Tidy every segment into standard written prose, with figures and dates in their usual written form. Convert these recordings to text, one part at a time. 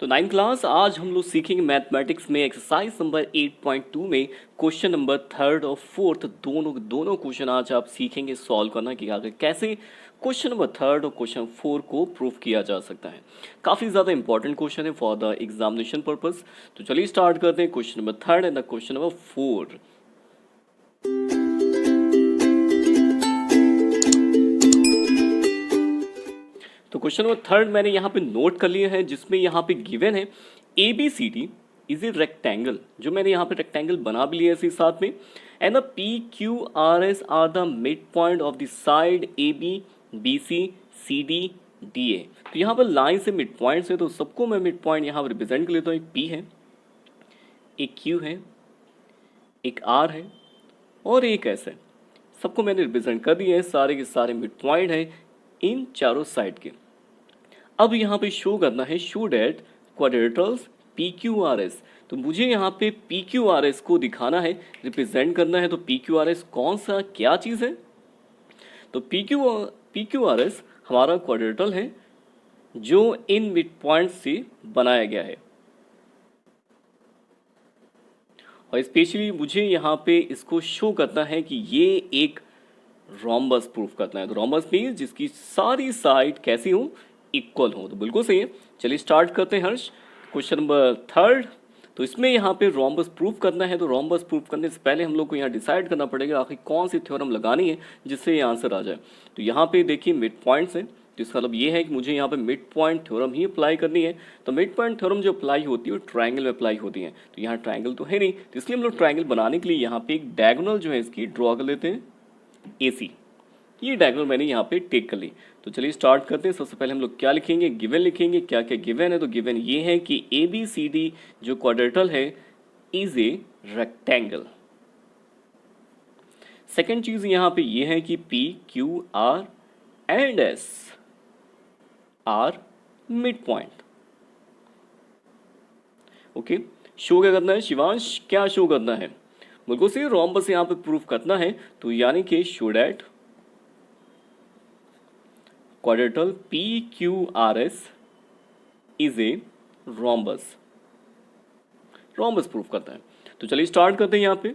तो 9 क्लास आज हम लोग सीखेंगे मैथमेटिक्स में एक्सरसाइज नंबर 8.2 में क्वेश्चन नंबर थर्ड और फोर्थ दोनों क्वेश्चन आज आप सीखेंगे सॉल्व करना कि आगे कैसे क्वेश्चन नंबर थर्ड और क्वेश्चन फोर को प्रूव किया जा सकता है। काफ़ी ज़्यादा इंपॉर्टेंट क्वेश्चन है फॉर द एग्जामिनेशन पर्पज। तो चलिए स्टार्ट करते हैं question number third and the question number four. तो क्वेश्चन नंबर थर्ड मैंने यहाँ पे नोट कर लिया है, जिसमें यहाँ पे गिवन है A B C D is a rectangle, जो मैंने यहाँ पे रेक्टेंगल बना भी लिया है इसी साथ में। And the P Q R S are the mid point of the side A B C C D D A. तो यहाँ पर लाइन से मिड पॉइंट्स है, तो सबको मैं मिड पॉइंट यहाँ पर रिप्रेजेंट कर लेता हूँ। एक पी है, एक क्यू है, एक आर है और एक एस है। सबको मैंने रिप्रेजेंट कर दिया है, सारे के सारे मिड पॉइंट है इन चारों साइड के। अब यहाँ पे शो करना है show that quadrilateral P Q R S. तो मुझे यहाँ पे पी क्यू आर एस को दिखाना है, रिप्रेजेंट करना है। तो पी क्यू आर एस कौन सा क्या चीज़ है? तो पी क्यू आर एस हमारा क्वाड्रेटल है जो इन मिड पॉइंट से बनाया गया है। और स्पेशली मुझे यहाँ पे इसको शो करना है कि ये एक रोम्बस प्रूफ करना है। तो रोम्बस मीन्स जिसकी सारी साइड कैसी हो, इक्वल हो। तो बिल्कुल सही है। चलिए स्टार्ट करते हैं हर्ष, क्वेश्चन नंबर थर्ड। तो इसमें यहाँ पे रोम्बस प्रूफ करना है। तो रोम्बस प्रूफ करने से पहले हम लोग को यहाँ डिसाइड करना पड़ेगा आखिर कौन सी थ्योरम लगानी है जिससे ये आंसर आ जाए। तो यहाँ पे देखिए मिड पॉइंट्स हैं, तो इसका मतलब ये है कि मुझे यहाँ पे मिड पॉइंट थ्योरम ही अप्लाई करनी है। तो मिड पॉइंट थ्योरम जो अप्लाई होती है वो ट्रायंगल में अप्लाई होती है। तो यहाँ ट्रायंगल तो है नहीं, तो इसलिए हम लोग ट्रायंगल बनाने के लिए यहाँ पे एक डायगोनल जो है इसकी ड्रॉ कर लेते हैं, AC। ये डायग्राम मैंने यहाँ पे टेक कर ली। तो चलिए स्टार्ट करते हैं। सबसे पहले हम लोग क्या लिखेंगे, गिवन लिखेंगे। क्या क्या गिवन है? तो गिवन ये है कि ए बी सी डी जो क्वाड्रेटल है इज ए रेक्टेंगल। सेकेंड चीज यहाँ पे ये है कि P Q are and S R mid point. Okay, show क्या करना है शिवांश, क्या शो करना है? बिल्कुल से रोम्बस यहाँ पे प्रूफ करना है। तो यानी कि show that quadrilateral P Q R S is a rhombus. Rhombus proof करता है। तो चलिए स्टार्ट करते हैं यहाँ पे।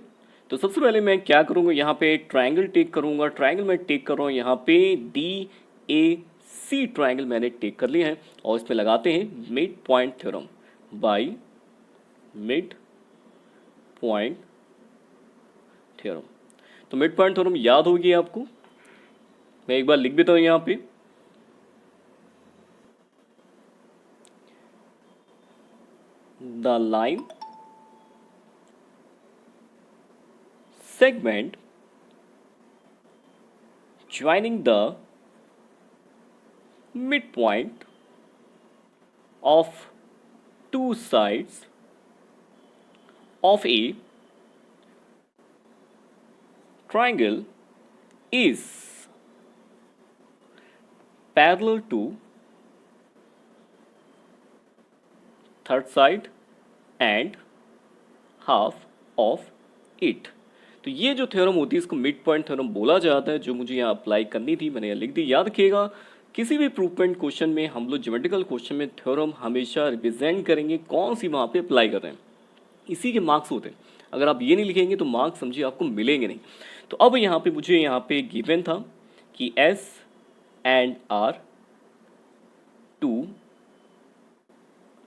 तो सबसे पहले मैं क्या करूँगा, यहाँ पे ट्रायंगल टेक करूँगा। ट्रायंगल मैं टेक कर रहा हूँ यहाँ पे DAC ट्रायंगल मैंने टेक कर लिया है और इसमें लगाते हैं mid point theorem by mid point theorem. तो मिड पॉइंट थ्योरम याद होगी आपको, मैं एक बार लिख देता हूँ यहाँ पे। The line segment joining the midpoint of two sides of a triangle is parallel to third side and half of it. तो ये जो थ्योरम होती है इसको मिड पॉइंट थ्योरम बोला जाता है, जो मुझे यहाँ अप्लाई करनी थी मैंने लिख दी। याद रखिएगा किसी भी प्रूफमेंट क्वेश्चन में हम लोग ज्योमेट्रिकल क्वेश्चन में थ्योरम हमेशा रिप्रेजेंट करेंगे कौन सी वहाँ पे अप्लाई कर रहे हैं, इसी के मार्क्स होते हैं। अगर आप ये नहीं लिखेंगे तो मार्क्स समझिए आपको मिलेंगे नहीं। तो अब यहाँ पे मुझे यहाँ पे गिवन था कि S and R two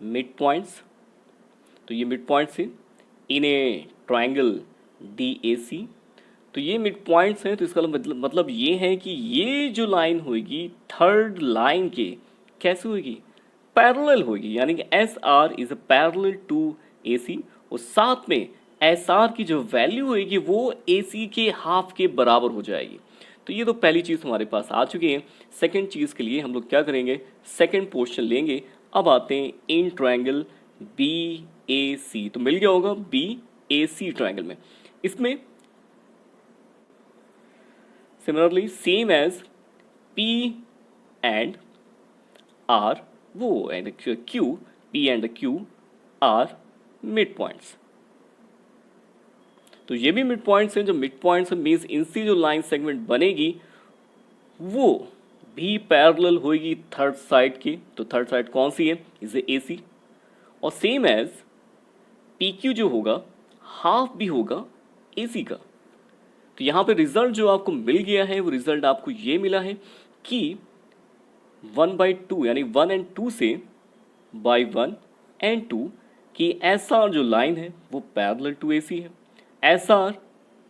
mid points. तो ये मिड पॉइंट से इन ए ट्रायंगल DAC। तो ये मिड पॉइंट्स हैं, तो इसका मतलब ये है कि ये जो लाइन होगी थर्ड लाइन के कैसे होगी, पैरेलल होगी। यानी कि SR is a parallel to AC और साथ में SR की जो वैल्यू होगी वो AC के हाफ के बराबर हो जाएगी। तो ये तो पहली चीज़ हमारे पास आ चुकी है। सेकेंड चीज़ के लिए हम लोग क्या करेंगे, सेकेंड पोर्शन लेंगे। अब आते हैं इन ट्रायंगल BAC। तो मिल गया होगा BAC ट्रायंगल में। इसमें similarly same as P and R वो and Q, P and Q are mid points. तो ये भी मिड पॉइंट्स हैं। जो मिड पॉइंट्स मीन्स इनसे जो लाइन सेगमेंट बनेगी वो भी पैरेलल होगी थर्ड साइड की। तो थर्ड साइड कौन सी है, इसे AC। और सेम एज पी क्यू जो होगा हाफ भी होगा ए सी का। तो यहाँ पे रिजल्ट जो आपको मिल गया है वो रिजल्ट आपको ये मिला है कि 1/2 यानी 1 and 2 से बाई 1 and 2 की एस आर जो लाइन है वो पैरेलल टू ए सी है। एस आर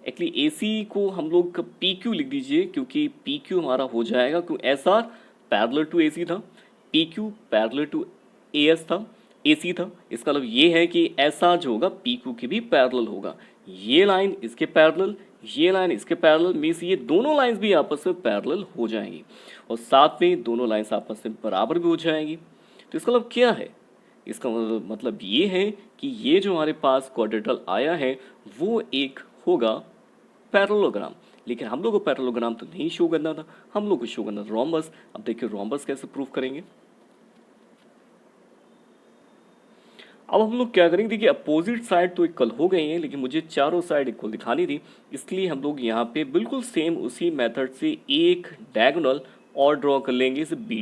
एक्चुअली ए सी को हम लोग पी क्यू लिख दीजिए, क्योंकि पी क्यू हमारा हो जाएगा, क्योंकि S R parallel to A C था, P Q parallel to A S था, ए सी था। इसका मतलब ये है कि एस आर जो होगा पी क्यू के भी पैरेलल होगा। ये लाइन इसके पैरेलल, ये लाइन इसके पैरेलल, मीन्स ये दोनों लाइंस भी आपस में पैरेलल हो जाएंगी और साथ में दोनों लाइंस आपस में बराबर भी हो जाएंगी। तो इसका मतलब क्या है? इसका मतलब ये है कि ये जो हमारे पास क्वाड्रेटल आया है वो एक होगा पैरेललोग्राम। लेकिन हम लोग को पैरेललोग्राम तो नहीं शो करना था, हम लोग को शो करना था रोम्बस। अब देखिए रोम्बस कैसे प्रूव करेंगे। अब हम लोग क्या करेंगे, देखिए अपोजिट साइड तो इक्वल हो गई हैं, लेकिन मुझे चारों साइड इक्वल दिखानी थी, इसलिए हम लोग यहाँ पे बिल्कुल सेम उसी मेथड से एक डायगोनल और ड्रॉ कर लेंगे, इसे बी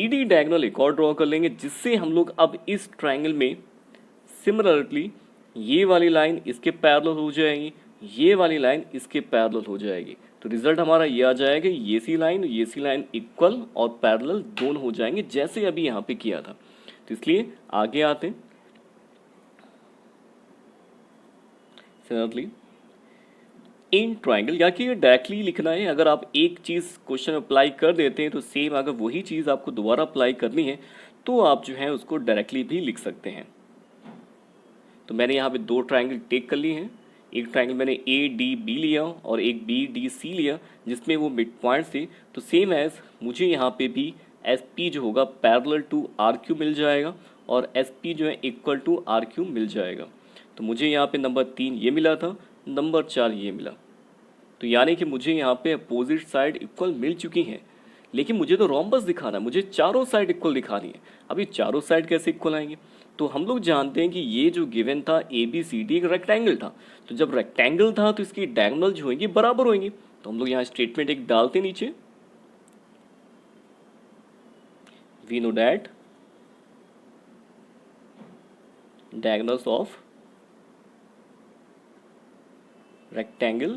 डी डायगोनल एक और ड्रॉ कर लेंगे, जिससे हम लोग अब इस ट्राइंगल में सिमिलरली ये वाली लाइन इसके पैरेलल हो जाएगी, ये वाली लाइन इसके पैरेलल हो जाएगी। तो रिजल्ट हमारा ये आ जाएगा, ये सी लाइन इक्वल और पैरेलल दोनों हो जाएंगे, जैसे अभी यहाँ पे किया था। तो इसलिए आगे आते हैं। सिमिलरली इन ट्राइंगल, या कि डायरेक्टली लिखना है, अगर आप एक चीज़ क्वेश्चन अप्लाई कर देते हैं तो सेम अगर वही चीज़ आपको दोबारा अप्लाई करनी है तो आप जो है उसको डायरेक्टली भी लिख सकते हैं। तो मैंने यहाँ पे दो ट्राइंगल टेक कर लिए हैं। एक ट्राइंगल मैंने ए डी बी लिया और एक बी डी सी लिया, जिसमें वो मिड पॉइंट थे। तो सेम एज मुझे यहाँ पे भी एस पी जो होगा पैरेलल टू आर क्यू मिल जाएगा और एस पी जो है इक्वल टू आर क्यू मिल जाएगा। तो मुझे यहाँ पे नंबर 3 ये मिला था, नंबर 4 ये मिला। तो यानी कि मुझे यहाँ पे अपोजिट साइड इक्वल मिल चुकी हैं, लेकिन मुझे तो रोम्बस दिखाना है, मुझे चारों साइड इक्वल दिखानी है। अब ये चारों साइड कैसे इक्वल आएंगे? तो हम लोग जानते हैं कि ये जो गिवन था ए बी सी डी एक रेक्टेंगल था। तो जब रेक्टेंगल था तो इसकी डायगोनल जो होंगी बराबर होंगी। तो हम लोग यहाँ स्टेटमेंट एक डालते नीचे, we know that diagonals of rectangle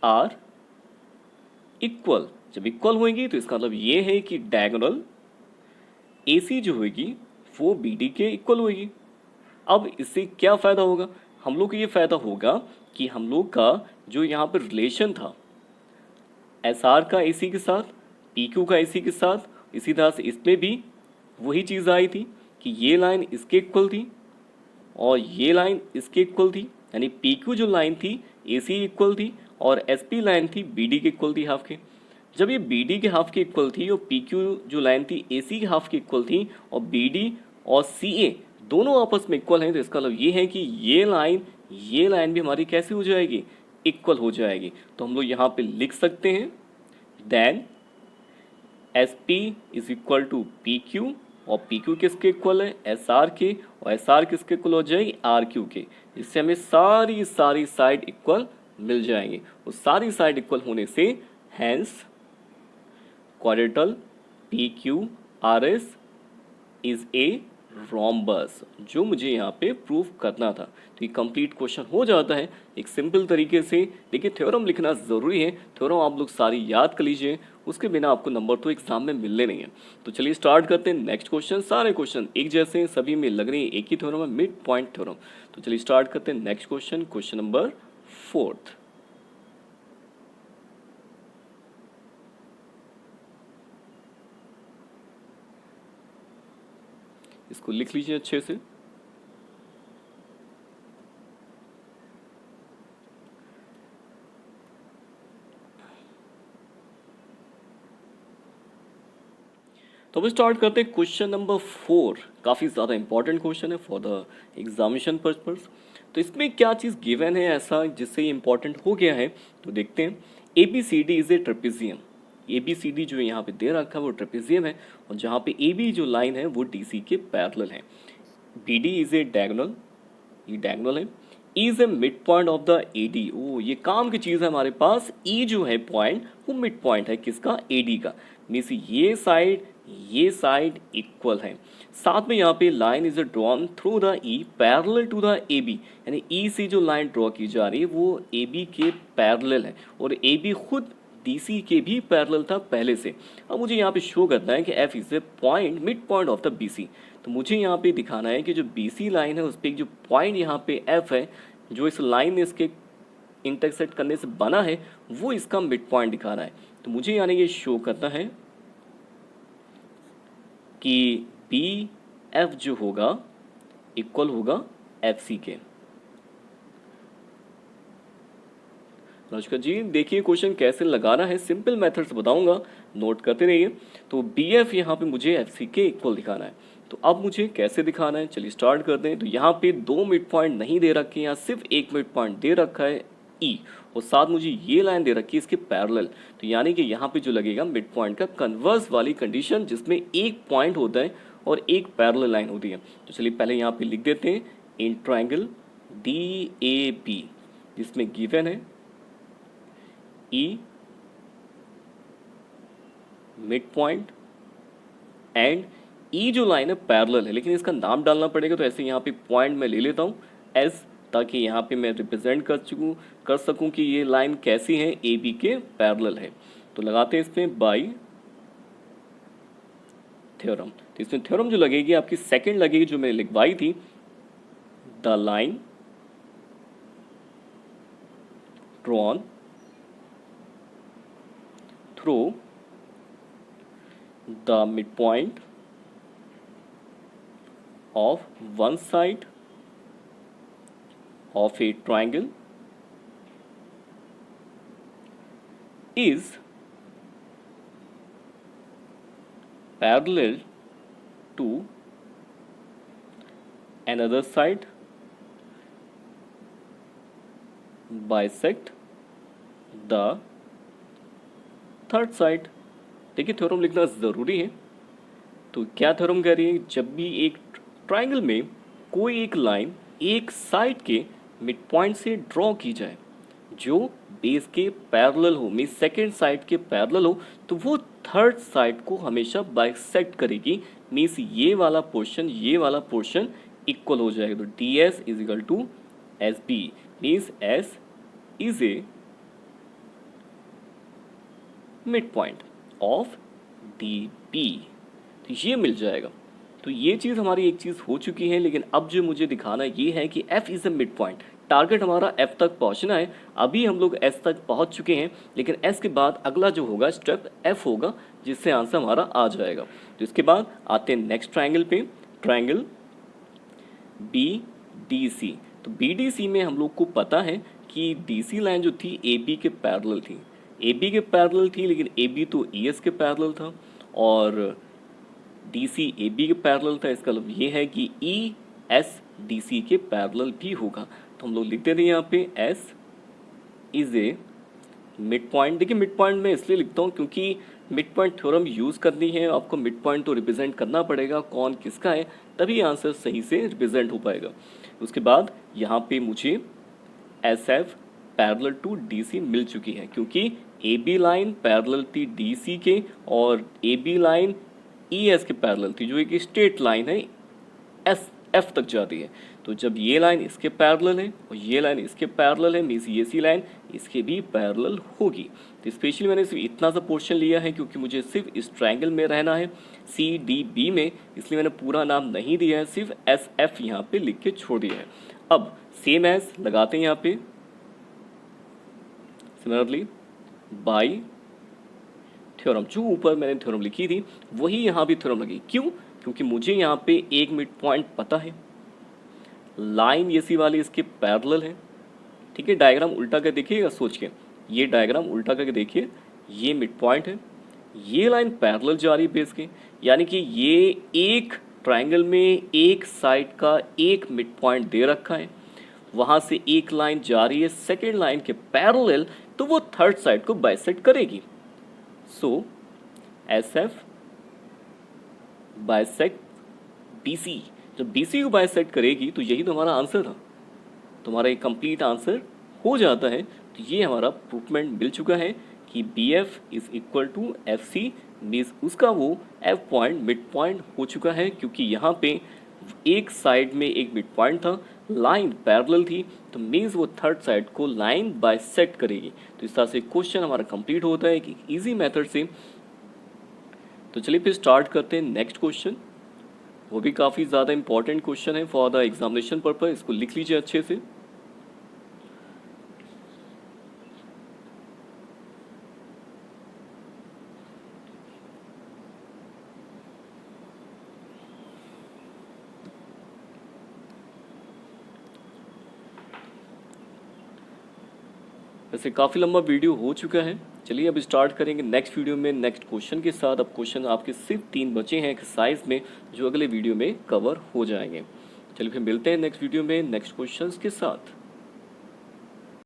are equal। जब इक्वल होंगी तो इसका मतलब ये है कि डायगोनल AC जो होगी वो BD के इक्वल होगी। अब इससे क्या फ़ायदा होगा? हम लोग को ये फ़ायदा होगा कि हम लोग का जो यहाँ पर रिलेशन था SR का AC के साथ, PQ का AC के साथ, इसी तरह से इसमें भी वही चीज़ आई थी कि ये लाइन इसके इक्वल थी और ये लाइन इसके इक्वल थी, यानी PQ जो लाइन थी AC इक्वल थी और SP लाइन थी BD के इक्वल थी हाफ के। जब ये BD के हाफ के इक्वल थी और PQ जो लाइन थी AC के हाफ के इक्वल थी और BD और CA दोनों आपस में इक्वल हैं, तो इसका मतलब ये है कि ये लाइन भी हमारी कैसी हो जाएगी? इक्वल हो जाएगी। तो हम लोग यहाँ पे लिख सकते हैं then SP is equal to PQ और PQ किसके इक्वल है? SR के, और SR किसके इक्वल हो जाएगी? RQ के। इससे हमें सारी साइड इक्वल मिल जाएंगे और सारी साइड इक्वल होने से hence quadrilateral PQRS is a rhombus, जो मुझे यहाँ पे प्रूव करना था। तो ये कंप्लीट क्वेश्चन हो जाता है एक सिंपल तरीके से। देखिए थ्योरम लिखना ज़रूरी है, थ्योरम आप लोग सारी याद कर लीजिए, उसके बिना आपको नंबर तो एग्जाम में मिलने नहीं है। तो चलिए स्टार्ट करते हैं नेक्स्ट क्वेश्चन। सारे क्वेश्चन एक जैसे हैं, सभी में लग रही है एक ही थ्योरम है, मिड पॉइंट थ्योरम। तो चलिए स्टार्ट करते हैं नेक्स्ट क्वेश्चन, क्वेश्चन नंबर 4। इसको लिख लीजिए अच्छे से। तो अब स्टार्ट करते हैं क्वेश्चन नंबर 4। काफ़ी ज़्यादा इंपॉर्टेंट क्वेश्चन है फॉर द एग्जामिनेशन पर्पस। तो इसमें क्या चीज़ गिवन है ऐसा जिससे ये इंपॉर्टेंट हो गया है? तो देखते हैं। ABCD is a trapezium. ABCD जो यहाँ पे दे रखा है वो ट्रेपेजियम है और जहाँ पे AB जो लाइन है वो DC के पैरेलल है। BD इज ए डायगोनल, ये डायगोनल है। E is a mid point of the AD। ओ ये काम की चीज़ है हमारे पास। E जो है पॉइंट वो मिड पॉइंट है किसका? AD का। मीन्स ये साइड ये साइड इक्वल है। साथ में यहाँ पे line is drawn through the E parallel to the A B, यानी ई से जो लाइन ड्रॉ की जा रही है वो ए बी के पैरेलल है और ए बी खुद डी सी के भी पैरेलल था पहले से। अब मुझे यहाँ पे शो करना है कि F is a point mid point of the B C. तो मुझे यहाँ पे दिखाना है कि जो बी सी लाइन है उस पर जो पॉइंट यहाँ पे एफ है जो इस लाइन ने इसके इंटरसेक्ट करने से बना है वो इसका मिड पॉइंट दिखाना है। तो मुझे यानी ये शो करना है कि बी एफ जो होगा इक्वल होगा एफ सी के। नमस्कार जी, देखिए क्वेश्चन कैसे लगाना है, सिंपल मेथड से बताऊंगा, नोट करते रहिए। तो बी एफ यहाँ पे मुझे एफ सी के इक्वल दिखाना है। तो अब मुझे कैसे दिखाना है, चलिए स्टार्ट करते हैं। तो यहाँ पे दो मिड पॉइंट नहीं दे रखे हैं, यहाँ सिर्फ एक मिड पॉइंट दे रखा है ई, और साथ मुझे ये लाइन दे रखी है इसके पैरेलल। तो यानी कि यहाँ पे जो लगेगा मिड पॉइंट का कन्वर्स वाली कंडीशन, जिसमें एक पॉइंट होता है और एक पैरेलल लाइन होती है। तो चलिए पहले यहाँ पे लिख देते हैं in triangle D A B, जिसमें गिवन है E mid point and E जो लाइन है पैरेलल है, लेकिन इसका नाम डालना पड़ेगा। तो ऐसे यहाँ पे पॉइंट मैं ले लेता हूँ एस, ताकि यहाँ पे मैं रिप्रेजेंट कर सकूँ कि ये लाइन कैसी है, ए बी के पैरेलल है। तो लगाते हैं इसमें बाई थ्योरम। तो इसमें थ्योरम जो लगेगी आपकी सेकंड लगेगी जो मैंने लिखवाई थी, the line drawn through the mid point of one side of a triangle is parallel to another side bisect the third side। देखिए थ्योरम लिखना ज़रूरी है। तो क्या थ्योरम कह रही है, जब भी एक ट्राइंगल में कोई एक लाइन एक साइड के मिड पॉइंट से ड्रॉ की जाए जो बेस के पैरेलल हो, मीन सेकेंड साइड के पैरेलल हो, तो वो थर्ड साइड को हमेशा बाइसेक्ट करेगी। मीन्स ये वाला पोर्शन इक्वल हो जाएगा। तो D S is equal to S B, means S is a mid point of D B. तो ये मिल जाएगा। तो ये चीज़ हमारी एक चीज़ हो चुकी है, लेकिन अब जो मुझे दिखाना ये है कि f is a mid point. Target हमारा f तक पहुंचना है। अभी हम लोग s तक पहुंच चुके हैं, लेकिन s के बाद अगला जो होगा स्टेप f होगा, जिससे आंसर हमारा आ जाएगा। तो इसके बाद आते हैं नेक्स्ट ट्राइंगल पे, ट्राइंगल बी डी सी। तो बी डी सी में हम लोग को पता है कि डी सी लाइन जो थी ए बी के पैरेलल थी, ए बी के पैरेलल थी, लेकिन ए बी तो ई एस के पैरेलल था और डी सी ए बी के पैरेलल था। इसका मतलब ये है कि ई एस डी सी के पैरेलल भी होगा। तो हम लोग लिखते थे यहाँ पे S is a mid point. देखिए मिड पॉइंट मैं इसलिए लिखता हूँ क्योंकि मिड पॉइंट थ्योरम यूज़ करनी है, आपको मिड पॉइंट तो रिप्रेजेंट करना पड़ेगा कौन किसका है, तभी आंसर सही से रिप्रेजेंट हो पाएगा। उसके बाद यहाँ पे मुझे S F parallel to D C मिल चुकी है, क्योंकि ए बी लाइन पैरेलल थी डी सी के और A B line E S के पैरेलल थी, जो एक स्ट्रेट लाइन है एस एफ तक जाती है। तो जब ये लाइन इसके पैरेलल है और ये लाइन इसके पैरेलल है, मीन्स ये सी लाइन इसके भी पैरेलल होगी। तो स्पेशली मैंने सिर्फ इतना सा पोर्शन लिया है क्योंकि मुझे सिर्फ इस ट्रायंगल में रहना है सी डी बी में, इसलिए मैंने पूरा नाम नहीं दिया है, सिर्फ एस एफ यहाँ पे लिख के छोड़ दिया है। अब सेम एज लगाते हैं यहाँ पे, सिमिलरली बाई थ्योरम, जो ऊपर मैंने थ्योरम लिखी थी वही यहाँ भी थ्योरम लगी। क्यों? क्योंकि मुझे यहाँ पे एक मिड पॉइंट पता है, लाइन ये सी वाली इसके पैरेलल है। ठीक है, डायग्राम उल्टा कर देखिएगा सोच के, ये डायग्राम उल्टा करके देखिए, ये मिड पॉइंट है, ये लाइन पैरेलल जा रही है बेस के, यानी कि ये एक ट्रायंगल में एक साइड का एक मिड पॉइंट दे रखा है, वहाँ से एक लाइन जा रही है सेकेंड लाइन के पैरेलल, तो वो थर्ड साइड को बाइसेक्ट करेगी। So S F bisect B C, जब बी सी को बाइसेक्ट करेगी तो यही तो हमारा आंसर था, तुम्हारा एक कंप्लीट आंसर हो जाता है। तो ये हमारा प्रूफमेंट मिल चुका है कि B F is equal to F C, means उसका वो एफ पॉइंट मिड पॉइंट हो चुका है, क्योंकि यहाँ पे एक साइड में एक मिड पॉइंट था, लाइन पैरेलल थी, तो मीन्स वो थर्ड साइड को लाइन बाइसेक्ट करेगी। तो इस तरह से क्वेश्चन हमारा कंप्लीट होता है कि इजी मेथड से। तो चलिए फिर स्टार्ट करते हैं नेक्स्ट क्वेश्चन। वो भी काफ़ी ज़्यादा इंपॉर्टेंट क्वेश्चन है फॉर द एग्जामिनेशन पर्पज, इसको लिख लीजिए अच्छे से। वैसे काफ़ी लंबा वीडियो हो चुका है, चलिए अब स्टार्ट करेंगे नेक्स्ट वीडियो में नेक्स्ट क्वेश्चन के साथ। अब क्वेश्चन आपके सिर्फ 3 बचे हैं एक्सरसाइज में, जो अगले वीडियो में कवर हो जाएंगे। चलिए फिर मिलते हैं नेक्स्ट वीडियो में नेक्स्ट क्वेश्चंस के साथ।